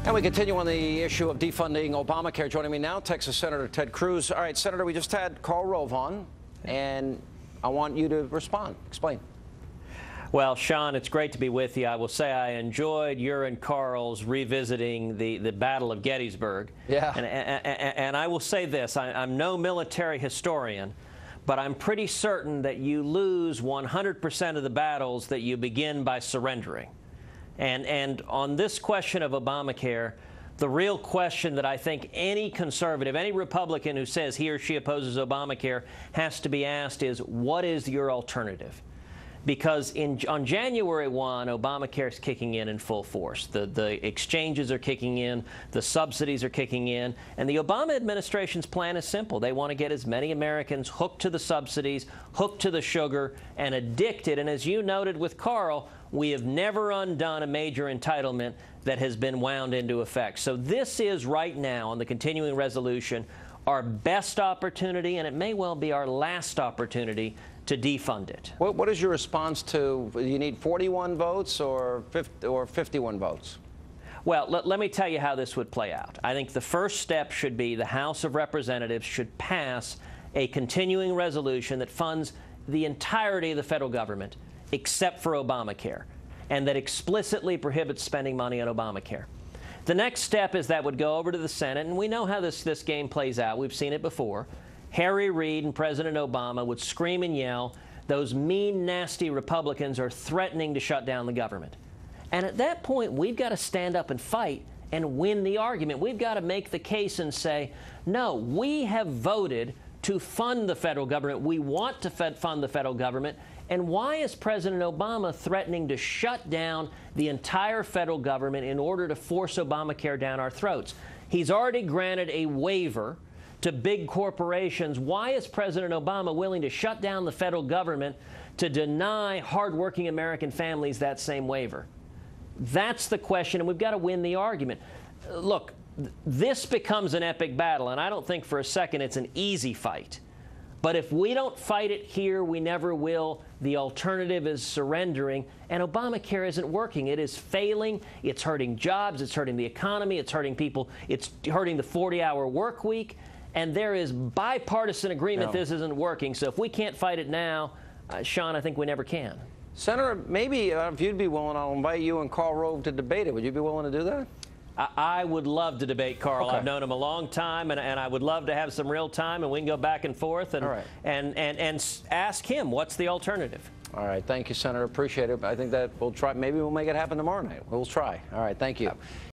And we continue on the issue of defunding Obamacare. Joining me now, Texas Senator Ted Cruz. All right, Senator, we just had Karl Rove on, and I want you to respond. Explain. Well, Sean, it's great to be with you. I will say I enjoyed your and Karl's revisiting the Battle of Gettysburg. Yeah. And I will say this, I'm no military historian, but I'm pretty certain that you lose 100% of the battles that you begin by surrendering. And on this question of Obamacare, the real question that I think any conservative, any Republican who says he or she opposes Obamacare has to be asked is, what is your alternative? Because on January 1, Obamacare is kicking in full force. The exchanges are kicking in, the subsidies are kicking in, and the Obama administration's plan is simple. They want to get as many Americans hooked to the subsidies, hooked to the sugar, and addicted. And as you noted with Karl, we have never undone a major entitlement that has been wound into effect. So this is right now, on the continuing resolution, our best opportunity, and it may well be our last opportunity to defund it. What is your response to, you need 41 votes or 51 votes? Well, let me tell you how this would play out. I think the first step should be the House of Representatives should pass a continuing resolution that funds the entirety of the federal government except for Obamacare, and that explicitly prohibits spending money on Obamacare. The next step is that would go over to the Senate, and we know how this game plays out. We've seen it before. Harry Reid and President Obama would scream and yell, those mean, nasty Republicans are threatening to shut down the government. And at that point, we've got to stand up and fight and win the argument. We've got to make the case and say, no, we have voted to fund the federal government. We want to fund the federal government. And why is President Obama threatening to shut down the entire federal government in order to force Obamacare down our throats? He's already granted a waiver to big corporations. Why is President Obama willing to shut down the federal government to deny hardworking American families that same waiver? That's the question, and we've got to win the argument. Look, this becomes an epic battle, and I don't think for a second it's an easy fight. But if we don't fight it here, we never will. The alternative is surrendering, and Obamacare isn't working. It is failing. It's hurting jobs. It's hurting the economy. It's hurting people. It's hurting the 40-hour work week. And there is bipartisan agreement this isn't working. So if we can't fight it now, Sean, I think we never can. Senator, maybe if you'd be willing, I'll invite you and Karl Rove to debate it. Would you be willing to do that? I would love to debate Karl. Okay. I've known him a long time, and I would love to have some real time, and we can go back and forth and ask him what's the alternative. All right. Thank you, Senator. Appreciate it. I think that we'll try. Maybe we'll make it happen tomorrow night. We'll try. All right. Thank you.